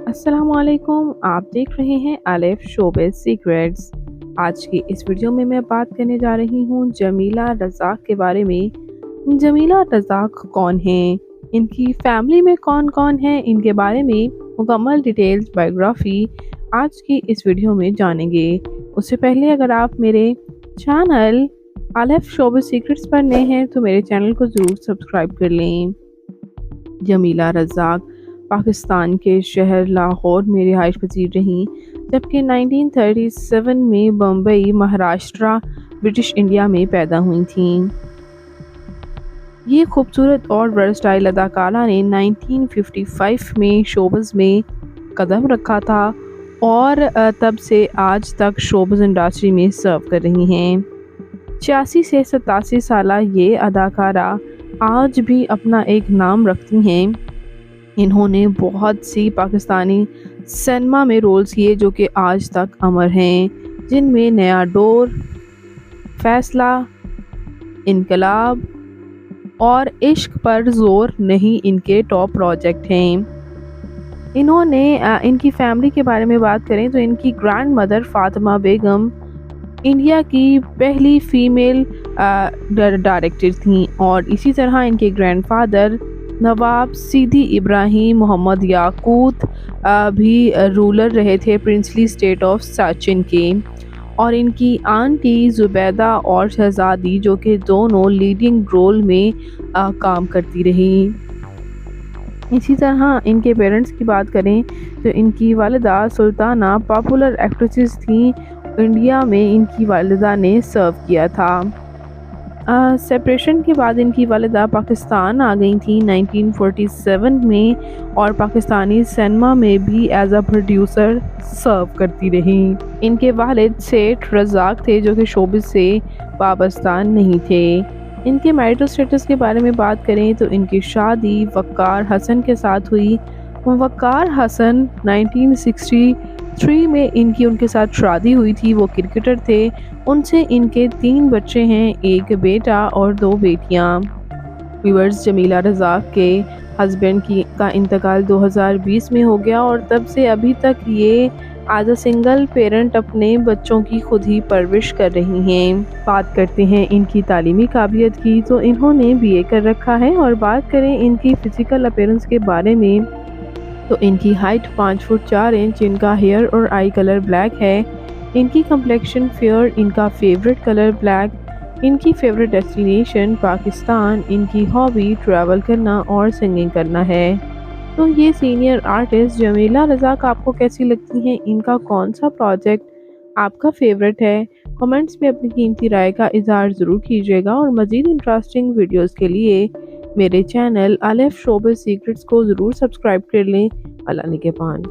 السلام علیکم، آپ دیکھ رہے ہیں الف شوبز سیکریٹس۔ آج کی اس ویڈیو میں بات کرنے جا رہی ہوں جمیلہ رزاق کے بارے میں۔ جمیلہ رزاق کون ہیں؟ ان کی فیملی میں کون کون ہیں؟ ان کے بارے میں مکمل ڈیٹیلز بائیوگرافی آج کی اس ویڈیو میں جانیں گے۔ اس سے پہلے اگر آپ میرے چینل الف شوبز سیکریٹس پر نئے ہیں تو میرے چینل کو ضرور سبسکرائب کر لیں۔ جمیلہ رزاق پاکستان کے شہر لاہور میں رہائش پذیر رہیں، جبکہ 1937 میں بمبئی، مہاراشٹرا، برٹش انڈیا میں پیدا ہوئی تھیں۔ یہ خوبصورت اور ورسٹائل اداکارہ نے 1955 میں شوبز میں قدم رکھا تھا اور تب سے آج تک شوبز انڈسٹری میں سرو کر رہی ہیں۔ 86 سے 87 سالہ یہ اداکارہ آج بھی اپنا ایک نام رکھتی ہیں۔ انہوں نے بہت سی پاکستانی سینما میں رولز کیے جو کہ آج تک امر ہیں، جن میں نیا دور، فیصلہ، انقلاب اور عشق پر زور نہیں ان کے ٹاپ پروجیکٹ ہیں۔ انہوں نے ان کی فیملی کے بارے میں بات کریں تو ان کی گرینڈ مدر فاطمہ بیگم انڈیا کی پہلی فیمیل ڈائریکٹر تھیں، اور اسی طرح ان کے گرینڈ فادر نواب سیدی ابراہیم محمد یاقوت بھی رولر رہے تھے پرنسلی اسٹیٹ آف ساچن کے، اور ان کی آنٹی زبیدہ اور شہزادی جو کہ دونوں لیڈنگ رول میں کام کرتی رہیں۔ اسی طرح ان کے پیرنٹس کی بات کریں تو ان کی والدہ سلطانہ پاپولر ایکٹریسز تھیں، انڈیا میں ان کی والدہ نے سرو کیا تھا۔ سیپریشن کے بعد ان کی والدہ پاکستان آ گئی تھیں 1947 میں، اور پاکستانی سینما میں بھی ایز اے پروڈیوسر سرو کرتی رہیں۔ ان کے والد سیٹھ رزاق تھے جو کہ شوبز سے وابستہ نہیں تھے۔ ان کے میرٹل سٹیٹس کے بارے میں بات کریں تو ان کی شادی وقار حسن کے ساتھ ہوئی۔ وقار حسن 1963 میں ان کے ساتھ شادی ہوئی تھی۔ وہ کرکٹر تھے۔ ان سے ان کے 3 بچے ہیں، ایک بیٹا اور 2 بیٹیاں۔ ویورز، جمیلہ رزاق کے ہسبینڈ کا انتقال 2020 میں ہو گیا، اور تب سے ابھی تک یہ ایز اے سنگل پیرنٹ اپنے بچوں کی خود ہی پرورش کر رہی ہیں۔ بات کرتے ہیں ان کی تعلیمی قابلیت کی تو انہوں نے BA کر رکھا ہے، اور بات کریں ان کی فزیکل اپیرنس کے بارے میں تو ان کی ہائٹ 5 فٹ 4 انچ، ان کا ہیئر اور آئی کلر بلیک ہے، ان کی کمپلیکشن فیئر، ان کا فیوریٹ کلر بلیک، ان کی فیوریٹ ڈیسٹینیشن پاکستان، ان کی ہابی ٹریول کرنا اور سنگنگ کرنا ہے۔ تو یہ سینئر آرٹسٹ جمیلہ رزاق آپ کو کیسی لگتی ہیں؟ ان کا کون سا پروجیکٹ آپ کا فیوریٹ ہے؟ کمنٹس میں اپنی قیمتی رائے کا اظہار ضرور کیجیے گا، اور مزید انٹرسٹنگ ویڈیوز کے لیے میرے چینل الف شوبز سیکریٹس کو ضرور سبسکرائب کر لیں۔ اللہ نگہبان۔